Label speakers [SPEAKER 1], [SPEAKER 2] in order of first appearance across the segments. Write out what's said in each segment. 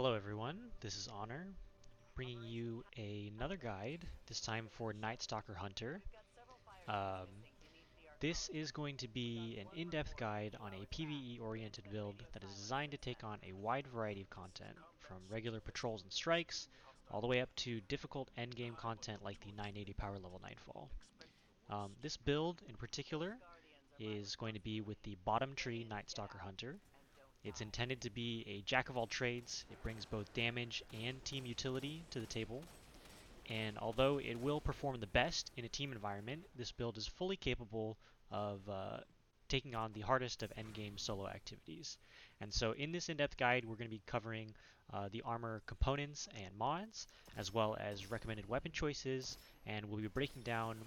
[SPEAKER 1] Hello everyone, this is Honor, bringing you another guide, this time for Night Stalker Hunter. Um, this is going to be an in-depth guide on a PvE-oriented build that is designed to take on a wide variety of content, from regular patrols and strikes, all the way up to difficult endgame content like the 980 power level Nightfall. This build, in particular, is going to be with the bottom tree Night Stalker Hunter. It's intended to be a jack of all trades. It brings both damage and team utility to the table, and although it will perform the best in a team environment, this build is fully capable of taking on the hardest of endgame solo activities. And so in this in-depth guide, we're going to be covering the armor components and mods, as well as recommended weapon choices, and we'll be breaking down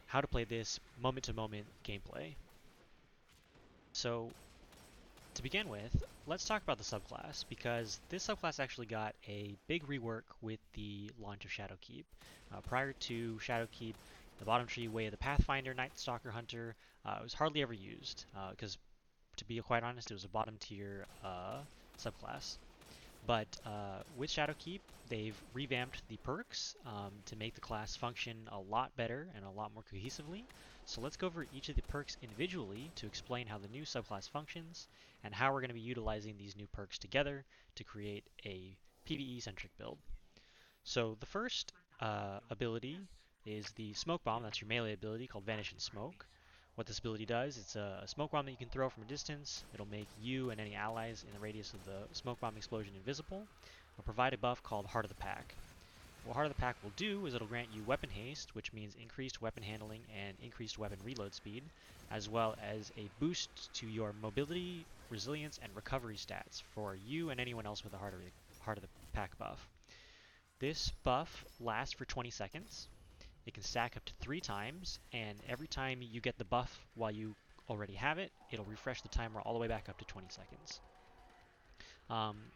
[SPEAKER 1] how to play this moment-to-moment gameplay. So to begin with, let's talk about the subclass, because this subclass actually got a big rework with the launch of Shadowkeep. Prior to Shadowkeep, the bottom tree way of the Pathfinder Night Stalker Hunter was hardly ever used, because to be quite honest, it was a bottom tier subclass. But with Shadowkeep, they've revamped the perks to make the class function a lot better and a lot more cohesively. So let's go over each of the perks individually to explain how the new subclass functions and how we're going to be utilizing these new perks together to create a PvE-centric build. So the first ability is the Smoke Bomb. That's your melee ability called Vanish in Smoke. What this ability does, it's a smoke bomb that you can throw from a distance. It'll make you and any allies in the radius of the smoke bomb explosion invisible. It'll provide a buff called Heart of the Pack. What Heart of the Pack will do is it'll grant you weapon haste, which means increased weapon handling and increased weapon reload speed, as well as a boost to your mobility, resilience, and recovery stats for you and anyone else with a Heart of the Pack buff. This buff lasts for 20 seconds. It can stack up to 3 times, and every time you get the buff while you already have it, it'll refresh the timer all the way back up to 20 seconds.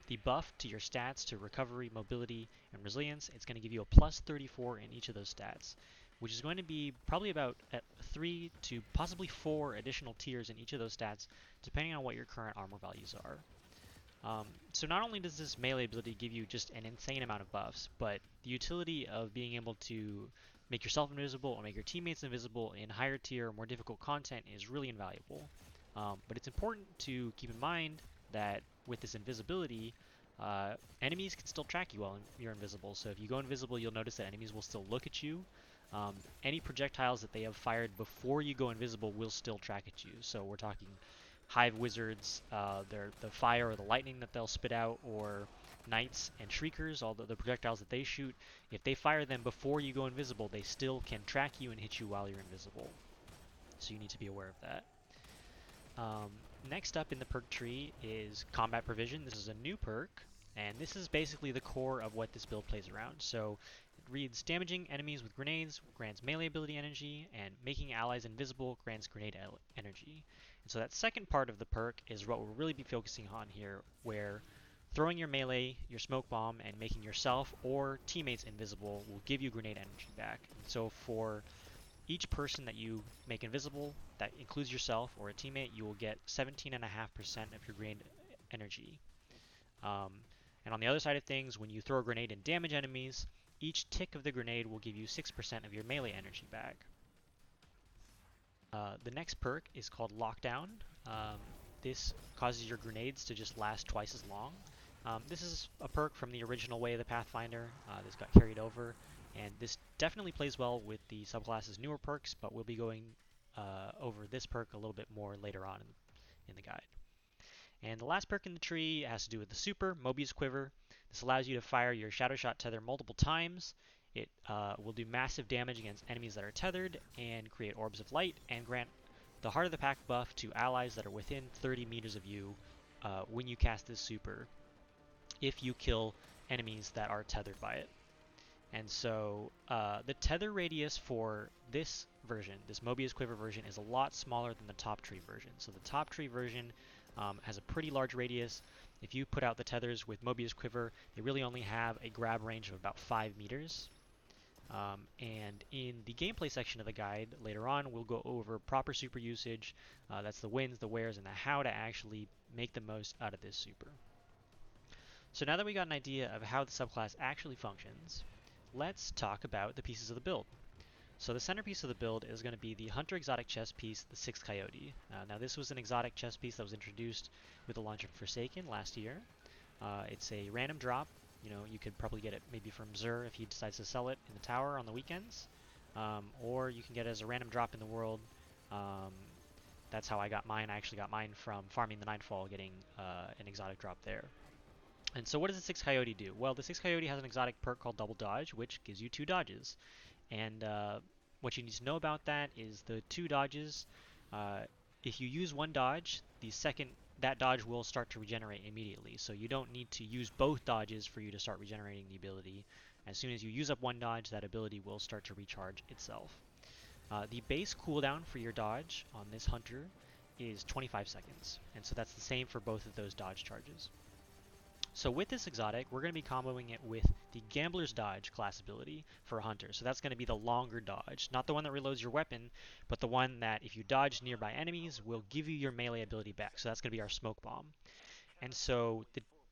[SPEAKER 1] The buff to your stats, to recovery, mobility, and resilience, it's going to give you a plus 34 in each of those stats, which is going to be probably about at 3 to possibly 4 additional tiers in each of those stats, depending on what your current armor values are. So not only does this melee ability give you just an insane amount of buffs, but the utility of being able to make yourself invisible or make your teammates invisible in higher tier, more difficult content is really invaluable. But it's important to keep in mind that with this invisibility, enemies can still track you while you're invisible. So if you go invisible, you'll notice that enemies will still look at you. Any projectiles that they have fired before you go invisible will still track at you. So we're talking hive wizards, the fire or the lightning that they'll spit out, or knights and shriekers, all the projectiles that they shoot. If they fire them before you go invisible, they still can track you and hit you while you're invisible. So you need to be aware of that. Next up in the perk tree is Combat Provision. This is a new perk, and this is basically the core of what this build plays around. So it reads, damaging enemies with grenades grants melee ability energy, and making allies invisible grants grenade energy. And so that second part of the perk is what we'll really be focusing on here, where throwing your melee, your smoke bomb, and making yourself or teammates invisible will give you grenade energy back. And so for each person that you make invisible, that includes yourself or a teammate, you will get 17.5% of your grenade energy. And on the other side of things, when you throw a grenade and damage enemies, each tick of the grenade will give you 6% of your melee energy back. The next perk is called Lockdown. This causes your grenades to just last twice as long. This is a perk from the original way of the Pathfinder that's got carried over, and this definitely plays well with the subclass's newer perks, but we'll be going over this perk a little bit more later on in the guide. And the last perk in the tree has to do with the super, Mobius Quiver. This allows you to fire your Shadow Shot tether multiple times. It will do massive damage against enemies that are tethered and create orbs of light, and grant the Heart of the Pack buff to allies that are within 30 meters of you when you cast this super, if you kill enemies that are tethered by it. And so the tether radius for this version, this Mobius Quiver version, is a lot smaller than the top tree version. So the top tree version has a pretty large radius. If you put out the tethers with Mobius Quiver, they really only have a grab range of about 5 meters. And in the gameplay section of the guide later on, we'll go over proper super usage. That's the wins, the wheres, and the how to actually make the most out of this super. So now that we got an idea of how the subclass actually functions, let's talk about the pieces of the build. So the centerpiece of the build is going to be the Hunter exotic chest piece, the Sixth Coyote. Now this was an exotic chest piece that was introduced with the launch of Forsaken last year. It's a random drop. You know, you could probably get it maybe from Zur if he decides to sell it in the tower on the weekends, or you can get it as a random drop in the world. Um, that's how I got mine. I actually got mine from farming the Nightfall, getting an exotic drop there. And so what does the Sixth Coyote do? Well, the Sixth Coyote has an exotic perk called Double Dodge, which gives you 2 dodges. And what you need to know about that is the 2 dodges. Uh, if you use 1 dodge, the second that dodge will start to regenerate immediately. So you don't need to use both dodges for you to start regenerating the ability. As soon as you use up 1 dodge, that ability will start to recharge itself. The base cooldown for your dodge on this hunter is 25 seconds, and so that's the same for both of those dodge charges. So with this exotic, we're going to be comboing it with the Gambler's Dodge class ability for a hunter. So that's going to be the longer dodge, not the one that reloads your weapon, but the one that if you dodge nearby enemies will give you your melee ability back. So that's going to be our Smoke Bomb. And so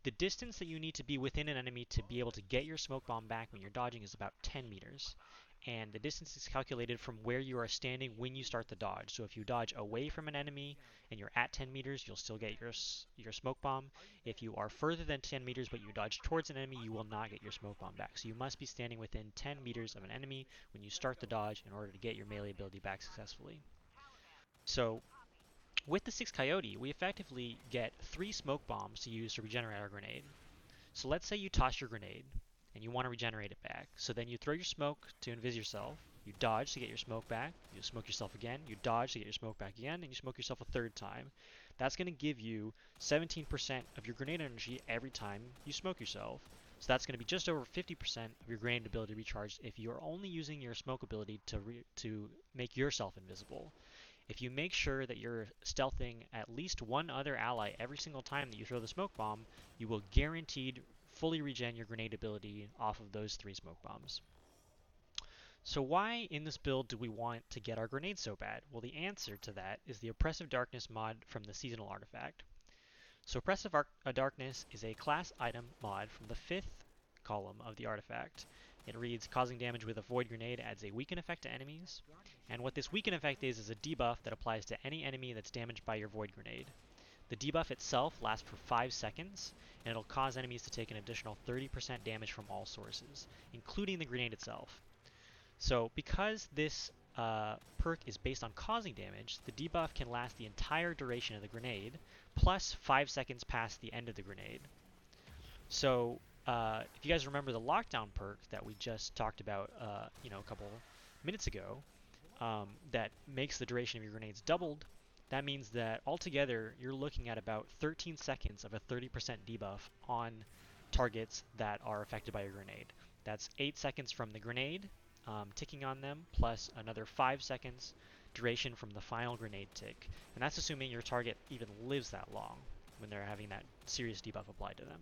[SPEAKER 1] the distance that you need to be within an enemy to be able to get your Smoke Bomb back when you're dodging is about 10 meters. And the distance is calculated from where you are standing when you start the dodge. So if you dodge away from an enemy and you're at 10 meters, you'll still get your Smoke Bomb. If you are further than 10 meters but you dodge towards an enemy, you will not get your Smoke Bomb back. So you must be standing within 10 meters of an enemy when you start the dodge in order to get your melee ability back successfully. So with the Sixth Coyote, we effectively get 3 Smoke Bombs to use to regenerate our grenade. So let's say you toss your grenade and you want to regenerate it back. So then you throw your smoke to invis yourself, you dodge to get your smoke back, you smoke yourself again, you dodge to get your smoke back again, and you smoke yourself a 3rd time. That's going to give you 17% of your grenade energy every time you smoke yourself. So that's going to be just over 50% of your grenade ability recharged if you're only using your smoke ability to make yourself invisible. If you make sure that you're stealthing at least one other ally every single time that you throw the smoke bomb, you will guaranteed fully regen your grenade ability off of those 3 smoke bombs. So why in this build do we want to get our grenades so bad? Well, the answer to that is the Oppressive Darkness mod from the seasonal artifact. So Oppressive Darkness is a class item mod from the 5th column of the artifact. It reads, causing damage with a void grenade adds a weaken effect to enemies. And what this weaken effect is a debuff that applies to any enemy that's damaged by your void grenade. The debuff itself lasts for 5 seconds, and it'll cause enemies to take an additional 30% damage from all sources, including the grenade itself. So because this perk is based on causing damage, the debuff can last the entire duration of the grenade, plus 5 seconds past the end of the grenade. So if you guys remember the lockdown perk that we just talked about a couple minutes ago, that makes the duration of your grenades doubled, that means that altogether you're looking at about 13 seconds of a 30% debuff on targets that are affected by your grenade. That's 8 seconds from the grenade ticking on them, plus another 5 seconds duration from the final grenade tick. And that's assuming your target even lives that long when they're having that serious debuff applied to them.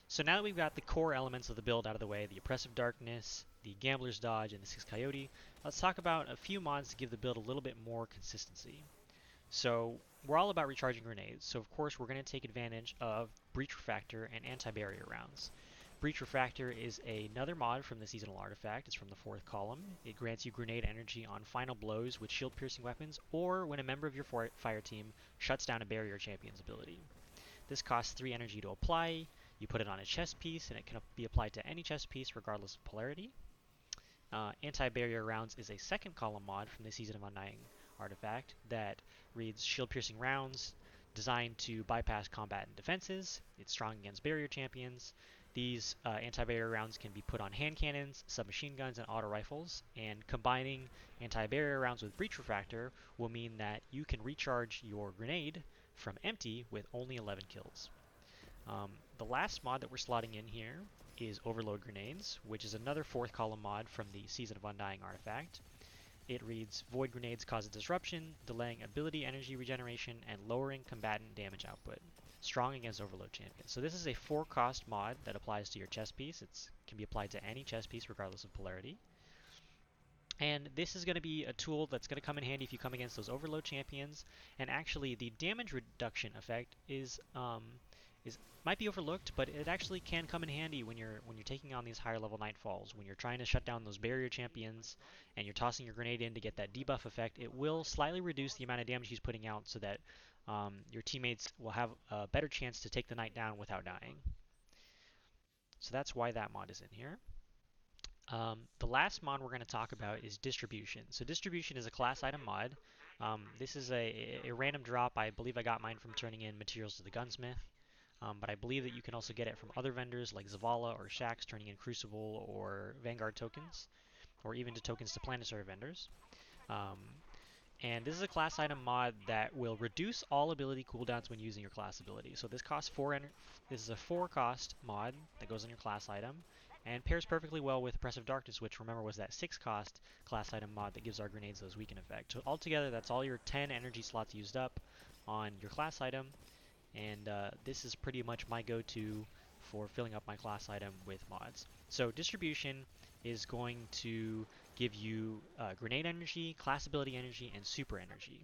[SPEAKER 1] So now that we've got the core elements of the build out of the way, the Oppressive Darkness, the Gambler's Dodge, and the Sixth Coyote, let's talk about a few mods to give the build a little bit more consistency. So we're all about recharging grenades, so of course we're going to take advantage of Breach Refractor and Anti-Barrier rounds. Breach Refractor is another mod from the seasonal artifact. It's from the 4th column. It grants you grenade energy on final blows with shield-piercing weapons, or when a member of your fire team shuts down a barrier champion's ability. This costs 3 energy to apply. You put it on a chest piece, and it can be applied to any chest piece regardless of polarity. Anti-barrier rounds is a 2nd column mod from the Season of Undying artifact that reads shield-piercing rounds designed to bypass combat and defenses. It's strong against barrier champions. These anti-barrier rounds can be put on hand cannons, submachine guns, and auto rifles, and combining anti-barrier rounds with Breach Refractor will mean that you can recharge your grenade from empty with only 11 kills. The last mod that we're slotting in here is Overload Grenades, which is another 4th column mod from the Season of Undying artifact. It reads, Void Grenades cause a disruption, delaying ability energy regeneration, and lowering combatant damage output. Strong against Overload champions. So this is a 4-cost mod that applies to your chest piece. It can be applied to any chest piece regardless of polarity. And this is going to be a tool that's going to come in handy if you come against those Overload champions. And actually, the damage reduction effect is is might be overlooked, but it actually can come in handy when you're taking on these higher level Nightfalls. When you're trying to shut down those barrier champions and you're tossing your grenade in to get that debuff effect, it will slightly reduce the amount of damage he's putting out so that your teammates will have a better chance to take the knight down without dying. So that's why that mod is in here. The last mod we're going to talk about is Distribution. So Distribution is a class item mod. This is a random drop. I believe I got mine from turning in materials to the gunsmith. But I believe that you can also get it from other vendors like Zavala or Shaxx turning in Crucible or Vanguard tokens, or even to tokens to planetary vendors. Um, and this is a class item mod that will reduce all ability cooldowns when using your class ability. So this costs this is a 4 cost mod that goes on your class item and pairs perfectly well with Oppressive Darkness, which remember was that 6 cost class item mod that gives our grenades those weaken effect. So altogether, that's all your 10 energy slots used up on your class item, and this is pretty much my go-to for filling up my class item with mods. So distribution is going to give you grenade energy, class ability energy, and super energy.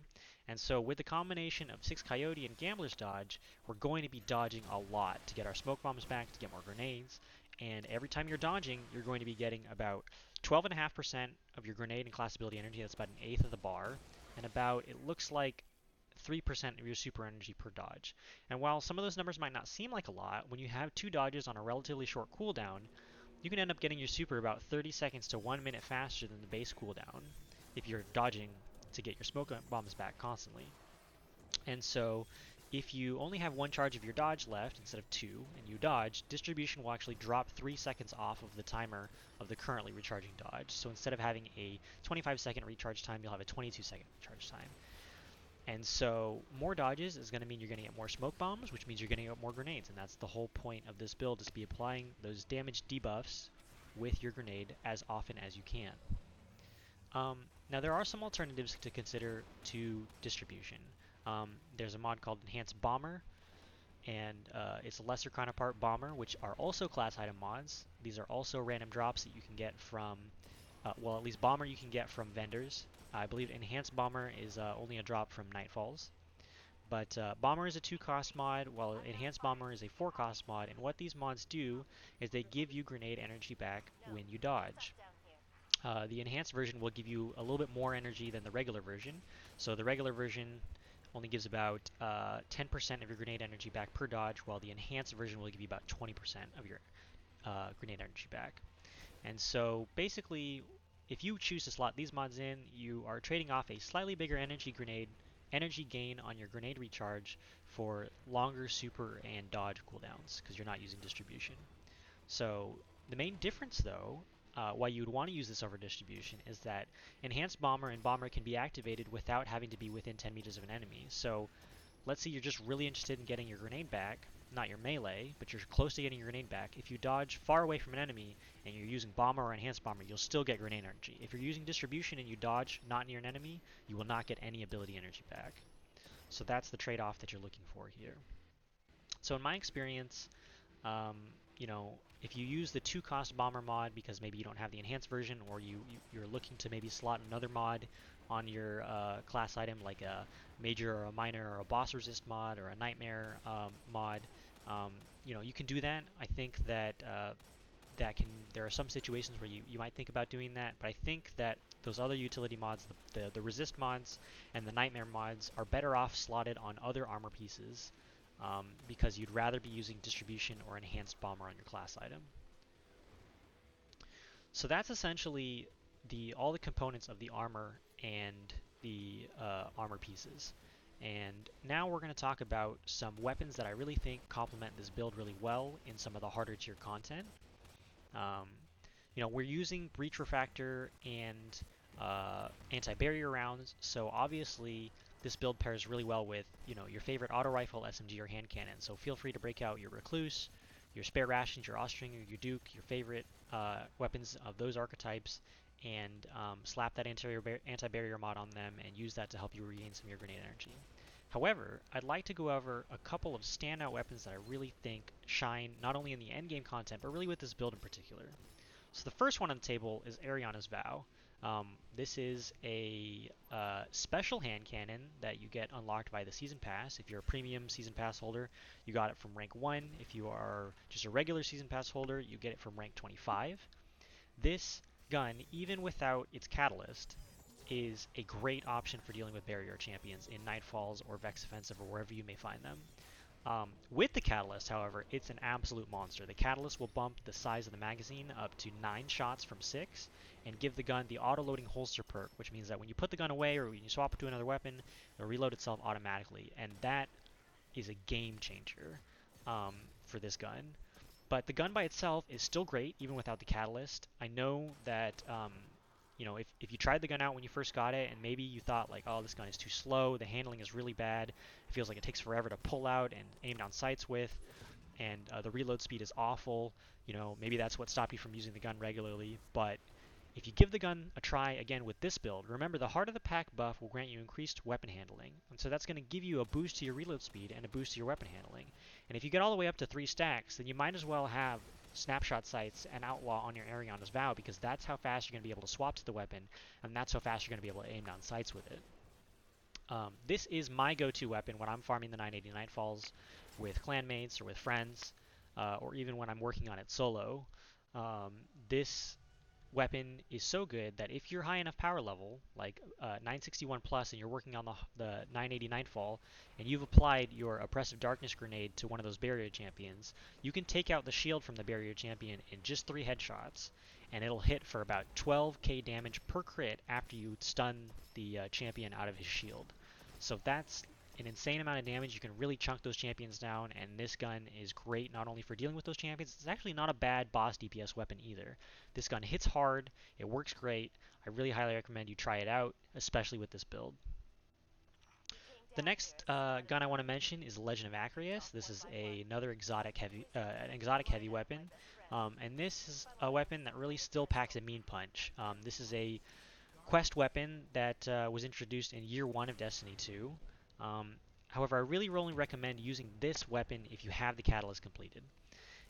[SPEAKER 1] And so with the combination of 6 Coyote and Gambler's Dodge, we're going to be dodging a lot to get our smoke bombs back, to get more grenades, and every time you're dodging, you're going to be getting about 12.5% of your grenade and class ability energy. That's about an eighth of the bar, and about, it looks like, 3% of your super energy per dodge. And while some of those numbers might not seem like a lot, when you have 2 dodges on a relatively short cooldown, you can end up getting your super about 30 seconds to 1 minute faster than the base cooldown if you're dodging to get your smoke bombs back constantly. And so if you only have 1 charge of your dodge left instead of 2, and you dodge, distribution will actually drop 3 seconds off of the timer of the currently recharging dodge. So instead of having a 25-second recharge time, you'll have a 22-second recharge time. And so more dodges is going to mean you're going to get more smoke bombs, which means you're going to get more grenades. And that's the whole point of this build, is to be applying those damage debuffs with your grenade as often as you can. Now there are some alternatives to consider to distribution. There's a mod called Enhanced Bomber, and it's a lesser counterpart Bomber, which are also class item mods. These are also random drops that you can get from, well, at least Bomber you can get from vendors. I believe Enhanced Bomber is only a drop from Nightfalls. But Bomber is a 2 cost mod, while Enhanced Bomber is a 4 cost mod, and what these mods do is they give you grenade energy back when you dodge. The enhanced version will give you a little bit more energy than the regular version. So the regular version only gives about 10% of your grenade energy back per dodge, while the enhanced version will give you about 20% of your grenade energy back. And so basically, if you choose to slot these mods in, you are trading off a slightly bigger energy gain on your grenade recharge for longer super and dodge cooldowns, because you're not using distribution. So the main difference, though, why you would want to use this over distribution, is that Enhanced Bomber and Bomber can be activated without having to be within 10 meters of an enemy. So let's say you're just really interested in getting your grenade back, not your melee, but you're close to getting your grenade back. If you dodge far away from an enemy and you're using Bomber or Enhanced Bomber, you'll still get grenade energy. If you're using distribution and you dodge not near an enemy, you will not get any ability energy back. So that's the trade-off that you're looking for here. So in my experience, um, you know, if you use the 2 cost Bomber mod because maybe you don't have the enhanced version, or you're looking to maybe slot another mod on your class item, like a major or a minor or a boss resist mod or a nightmare mod, you know, you can do that. I think that there are some situations where you might think about doing that, but I think that those other utility mods, the resist mods and the nightmare mods, are better off slotted on other armor pieces, because you'd rather be using distribution or enhanced bomber on your class item. So that's essentially all the components of the armor and the armor pieces. And now we're going to talk about some weapons that I really think complement this build really well in some of the harder tier content. You know, we're using breach refractor and anti-barrier rounds, so obviously this build pairs really well with, you know, your favorite auto rifle, SMG, or hand cannon. So feel free to break out your Recluse, your Spare Rations, your Austringer, your Duke, your favorite weapons of those archetypes, and slap that anti-barrier mod on them and use that to help you regain some of your grenade energy. However, I'd like to go over a couple of standout weapons that I really think shine not only in the endgame content, but really with this build in particular. So the first one on the table is Ariana's Vow. This is a special hand cannon that you get unlocked by the Season Pass. If you're a premium Season Pass holder, you got it from rank 1. If you are just a regular Season Pass holder, you get it from rank 25. This gun, even without its catalyst, is a great option for dealing with barrier champions in Nightfalls or Vex Offensive or wherever you may find them. With the Catalyst, however, it's an absolute monster. The Catalyst will bump the size of the magazine up to 9 shots from 6 and give the gun the auto-loading holster perk, which means that when you put the gun away or when you swap it to another weapon, it'll reload itself automatically, and that is a game changer um, for this gun. But the gun by itself is still great, even without the Catalyst. I know that, if you tried the gun out when you first got it, and maybe you thought like, oh, this gun is too slow, the handling is really bad, it feels like it takes forever to pull out and aim down sights with, and the reload speed is awful. Maybe that's what stopped you from using the gun regularly. But if you give the gun a try again with this build, remember the Heart of the Pack buff will grant you increased weapon handling. And so that's going to give you a boost to your reload speed and a boost to your weapon handling. And if you get all the way up to 3 stacks, then you might as well have Snapshot Sights and Outlaw on your Ariana's Vow, because that's how fast you're going to be able to swap to the weapon, and that's how fast you're going to be able to aim down sights with it. This is my go-to weapon when I'm farming the 980 Nightfalls with clanmates or with friends, or even when I'm working on it solo. This weapon is so good that if you're high enough power level, like 961 plus, and you're working on the 980 Nightfall, and you've applied your Oppressive Darkness Grenade to one of those barrier champions, you can take out the shield from the barrier champion in just 3 headshots, and it'll hit for about 12k damage per crit after you stun the champion out of his shield. So that's an insane amount of damage. You can really chunk those champions down, and this gun is great not only for dealing with those champions, it's actually not a bad boss DPS weapon either. This gun hits hard, it works great. I really highly recommend you try it out, especially with this build. The next gun I want to mention is Legend of Acreus. This is another an exotic heavy weapon, and this is a weapon that really still packs a mean punch. This is a quest weapon that was introduced in year 1 of Destiny 2. However, I really only recommend using this weapon if you have the Catalyst completed.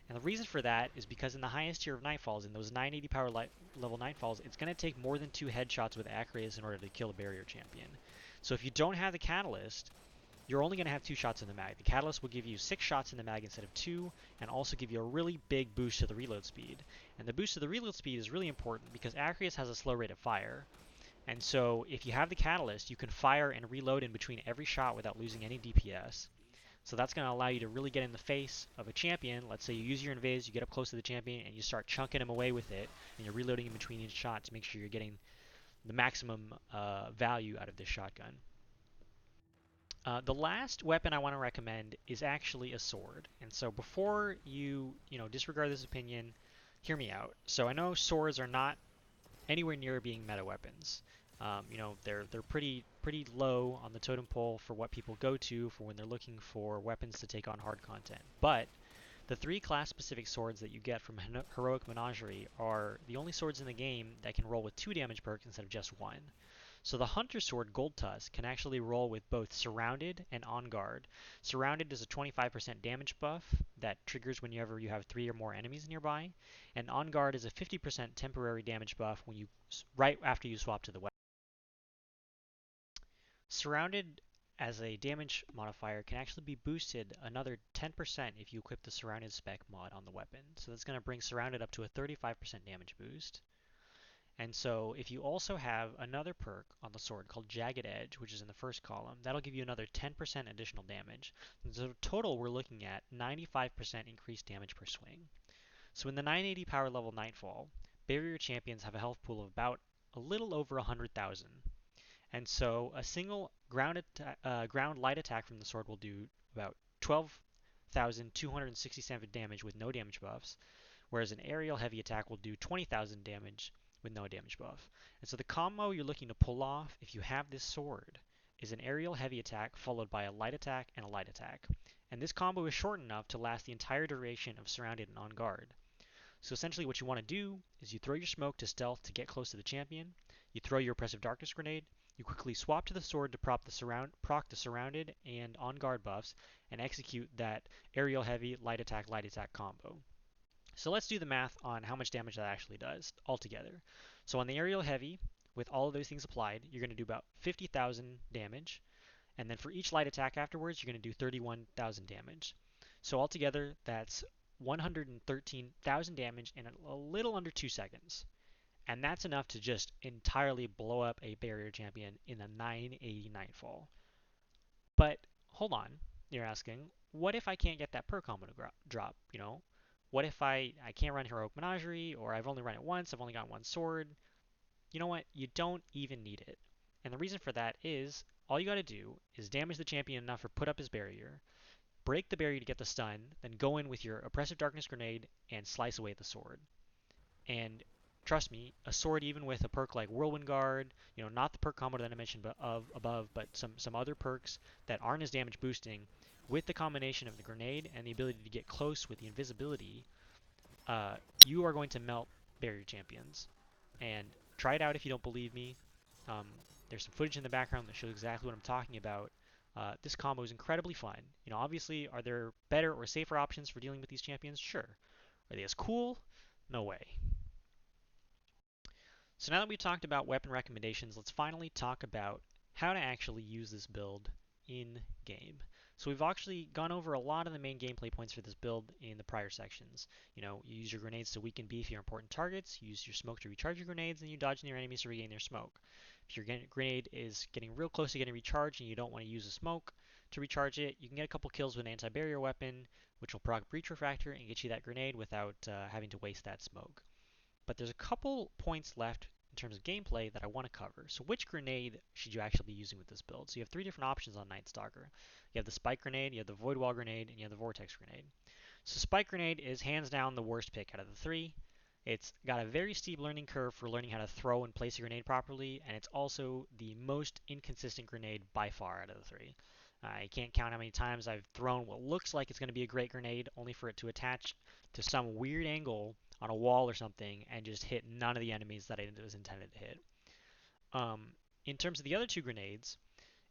[SPEAKER 1] And the reason for that is because in the highest tier of Nightfalls, in those 980 power level Nightfalls, it's going to take more than 2 headshots with Acreus in order to kill a barrier champion. So if you don't have the Catalyst, you're only going to have 2 shots in the mag. The Catalyst will give you 6 shots in the mag instead of 2, and also give you a really big boost to the reload speed. And the boost to the reload speed is really important because Acreus has a slow rate of fire. And so if you have the Catalyst, you can fire and reload in between every shot without losing any DPS. So that's going to allow you to really get in the face of a champion. Let's say you use your invis, you get up close to the champion, and you start chunking him away with it, and you're reloading in between each shot to make sure you're getting the maximum value out of this shotgun. The last weapon I want to recommend is actually a sword. And so before you disregard this opinion, hear me out. So I know swords are not anywhere near being meta weapons. They're pretty low on the totem pole for what people go to for when they're looking for weapons to take on hard content. But the 3 class-specific swords that you get from Heroic Menagerie are the only swords in the game that can roll with 2 damage perks instead of just 1. So the Hunter Sword Gold Tusk can actually roll with both Surrounded and On Guard. Surrounded is a 25% damage buff that triggers whenever you have 3 or more enemies nearby, and On Guard is a 50% temporary damage buff right after you swap to the weapon. Surrounded as a damage modifier can actually be boosted another 10% if you equip the Surrounded spec mod on the weapon. So that's going to bring Surrounded up to a 35% damage boost. And so if you also have another perk on the sword called Jagged Edge, which is in the first column, that'll give you another 10% additional damage. And so total, we're looking at 95% increased damage per swing. So in the 980 power level Nightfall, barrier champions have a health pool of about a little over 100,000. And so a single ground light attack from the sword will do about 12,267 damage with no damage buffs, whereas an aerial heavy attack will do 20,000 damage with no damage buff. And so the combo you're looking to pull off if you have this sword is an aerial heavy attack followed by a light attack and a light attack. And this combo is short enough to last the entire duration of Surrounded and On Guard. So essentially what you want to do is you throw your smoke to stealth to get close to the champion, you throw your Oppressive Darkness Grenade, you quickly swap to the sword to proc the Surrounded and On Guard buffs, and execute that aerial heavy light attack combo. So let's do the math on how much damage that actually does altogether. So on the aerial heavy, with all of those things applied, you're going to do about 50,000 damage. And then for each light attack afterwards, you're going to do 31,000 damage. So altogether, that's 113,000 damage in a little under 2 seconds. And that's enough to just entirely blow up a barrier champion in a 980 Nightfall. But hold on, you're asking, what if I can't get that perk combo to drop? What if I can't run Heroic Menagerie, or I've only run it once, I've only got one sword? You know what? You don't even need it. And the reason for that is all you got to do is damage the champion enough or put up his barrier, break the barrier to get the stun, then go in with your Oppressive Darkness Grenade and slice away the sword. And trust me, a sword even with a perk like Whirlwind Guard, not the perk combo that I mentioned above, but some other perks that aren't as damage boosting, with the combination of the grenade and the ability to get close with the invisibility, you are going to melt barrier champions. And try it out if you don't believe me. Um, there's some footage in the background that shows exactly what I'm talking about. This combo is incredibly fun. Obviously, are there better or safer options for dealing with these champions? Sure. Are they as cool? No way. So now that we've talked about weapon recommendations, let's finally talk about how to actually use this build in game. So we've actually gone over a lot of the main gameplay points for this build in the prior sections. You use your grenades to weaken beef your important targets, you use your smoke to recharge your grenades, and you dodge near enemies to regain their smoke. If your grenade is getting real close to getting recharged and you don't want to use a smoke to recharge it, you can get a couple kills with an anti-barrier weapon, which will proc Breach Refractor and get you that grenade without having to waste that smoke. But there's a couple points left in terms of gameplay that I want to cover. So which grenade should you actually be using with this build? So you have three different options on Night Stalker. You have the Spike Grenade, you have the Void Wall Grenade, and you have the Vortex Grenade. So Spike Grenade is hands down the worst pick out of the three. It's got a very steep learning curve for learning how to throw and place a grenade properly, and it's also the most inconsistent grenade by far out of the three. I can't count how many times I've thrown what looks like it's going to be a great grenade, only for it to attach to some weird angle on a wall or something and just hit none of the enemies that it was intended to hit. In terms of the other two grenades,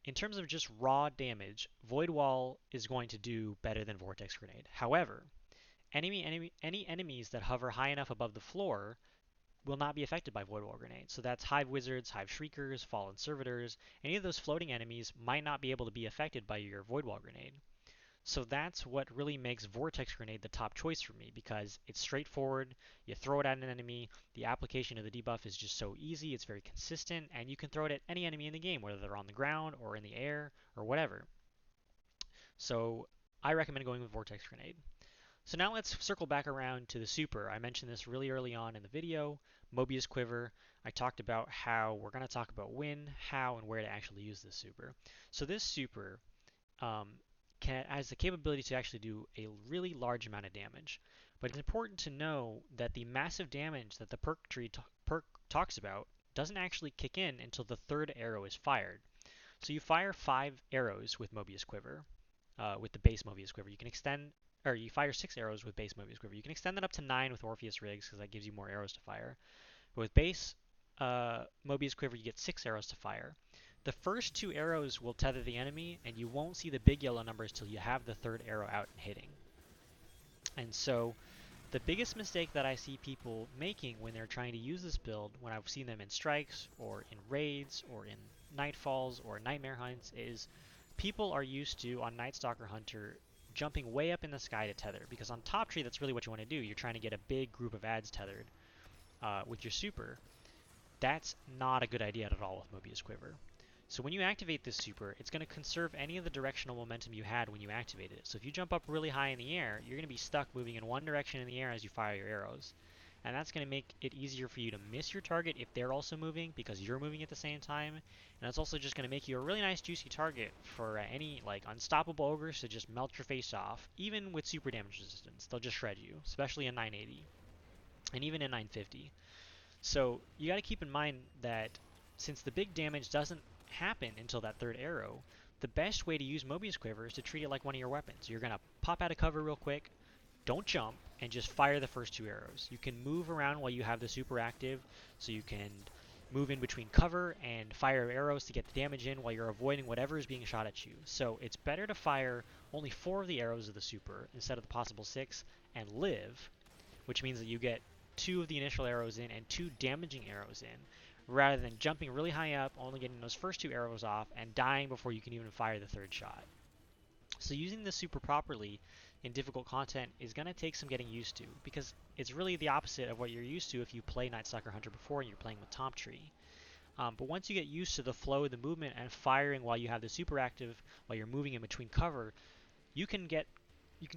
[SPEAKER 1] in terms of just raw damage, Void Wall is going to do better than Vortex Grenade. However, any enemies that hover high enough above the floor will not be affected by Void Wall Grenade. So that's Hive Wizards, Hive Shriekers, Fallen Servitors. Any of those floating enemies might not be able to be affected by your Void Wall Grenade. So that's what really makes Vortex Grenade the top choice for me, because it's straightforward. You throw it at an enemy, the application of the debuff is just so easy, it's very consistent, and you can throw it at any enemy in the game, whether they're on the ground or in the air or whatever. So I recommend going with Vortex Grenade. So now let's circle back around to the super. I mentioned this really early on in the video, Mobius Quiver. I talked about how we're going to talk about when, how, and where to actually use this super. So this super um, has the capability to actually do a really large amount of damage. But it's important to know that the massive damage that the perk tree perk talks about doesn't actually kick in until the third arrow is fired. So you fire 5 arrows with Mobius Quiver, with the base Mobius Quiver. You can extend, or you fire 6 arrows with base Mobius Quiver. You can extend that up to 9 with Orpheus Rigs because that gives you more arrows to fire. But with base Mobius Quiver, you get 6 arrows to fire. The first 2 arrows will tether the enemy, and you won't see the big yellow numbers till you have the third arrow out and hitting. And so the biggest mistake that I see people making when they're trying to use this build, when I've seen them in strikes or in raids or in nightfalls or nightmare hunts, is people are used to, on Night Stalker Hunter, jumping way up in the sky to tether. Because on top tree, that's really what you want to do. You're trying to get a big group of ads tethered with your super. That's not a good idea at all with Mobius Quiver. So when you activate this super, it's going to conserve any of the directional momentum you had when you activated it. So if you jump up really high in the air, you're going to be stuck moving in one direction in the air as you fire your arrows. And that's going to make it easier for you to miss your target if they're also moving, because you're moving at the same time. And it's also just going to make you a really nice juicy target for any unstoppable ogres to just melt your face off. Even with super damage resistance, they'll just shred you, especially in 980 and even in 950. So you got to keep in mind that since the big damage doesn't happen until that third arrow, the best way to use Mobius Quiver is to treat it like one of your weapons. You're going to pop out of cover real quick, don't jump, and just fire the first 2 arrows. You can move around while you have the super active, so you can move in between cover and fire arrows to get the damage in while you're avoiding whatever is being shot at you. So it's better to fire only 4 of the arrows of the super instead of the possible 6 and live, which means that you get 2 of the initial arrows in and 2 damaging arrows in, rather than jumping really high up, only getting those first 2 arrows off, and dying before you can even fire the third shot. So using this super properly in difficult content is going to take some getting used to, because it's really the opposite of what you're used to if you play Night Stalker Hunter before and you're playing with Tom Tree. But once you get used to the flow of the movement and firing while you have the super active, while you're moving in between cover, you can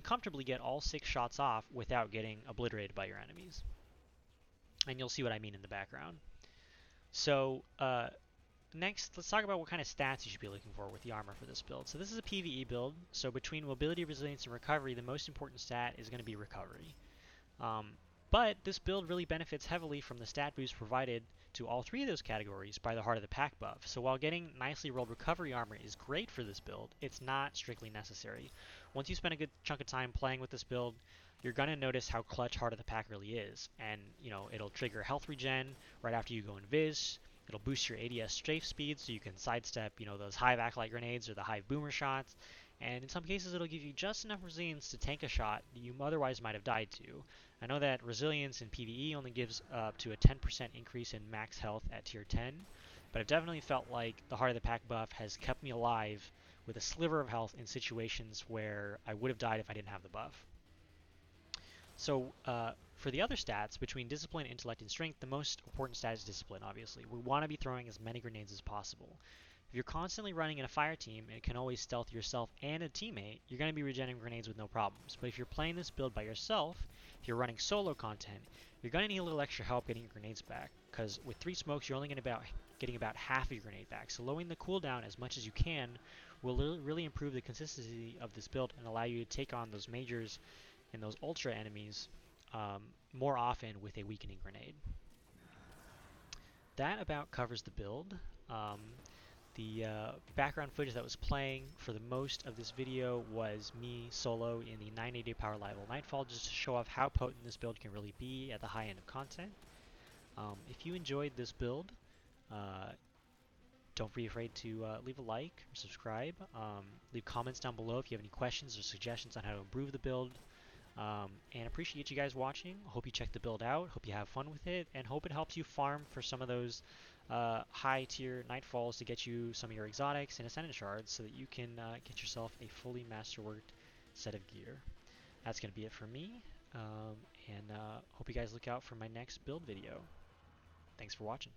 [SPEAKER 1] comfortably get all 6 shots off without getting obliterated by your enemies. And you'll see what I mean in the background. So next, let's talk about what kind of stats you should be looking for with the armor for this build. So this is a PvE build, so between mobility, resilience, and recovery, the most important stat is going to be recovery. Um, but this build really benefits heavily from the stat boost provided to all 3 of those categories by the Heart of the Pack buff. So while getting nicely rolled recovery armor is great for this build, it's not strictly necessary. Once you spend a good chunk of time playing with this build, you're going to notice how clutch Heart of the Pack really is. And, it'll trigger health regen right after you go invis. It'll boost your ADS strafe speed so you can sidestep, those Hive Acolyte grenades or the Hive Boomer shots. And in some cases, it'll give you just enough resilience to tank a shot that you otherwise might have died to. I know that resilience in PvE only gives up to a 10% increase in max health at tier 10, but I've definitely felt like the Heart of the Pack buff has kept me alive with a sliver of health in situations where I would have died if I didn't have the buff. So for the other stats, between discipline, intellect, and strength, the most important stat is discipline, obviously. We want to be throwing as many grenades as possible. If you're constantly running in a fire team and can always stealth yourself and a teammate, you're going to be regenerating grenades with no problems. But if you're playing this build by yourself, if you're running solo content, you're going to need a little extra help getting your grenades back, because with 3 smokes, you're only going to be getting about half of your grenade back. So lowering the cooldown as much as you can will really improve the consistency of this build and allow you to take on those majors and those ultra enemies more often with a weakening grenade. That about covers the build. The background footage that was playing for the most of this video was me solo in the 980 power level Nightfall, just to show off how potent this build can really be at the high end of content. If you enjoyed this build, don't be afraid to leave a like or subscribe. Leave comments down below if you have any questions or suggestions on how to improve the build. And appreciate you guys watching. Hope you check the build out. Hope you have fun with it, and hope it helps you farm for some of those high tier Nightfalls to get you some of your exotics and Ascendant shards so that you can get yourself a fully masterworked set of gear. That's going to be it for me, and hope you guys look out for my next build video. Thanks for watching.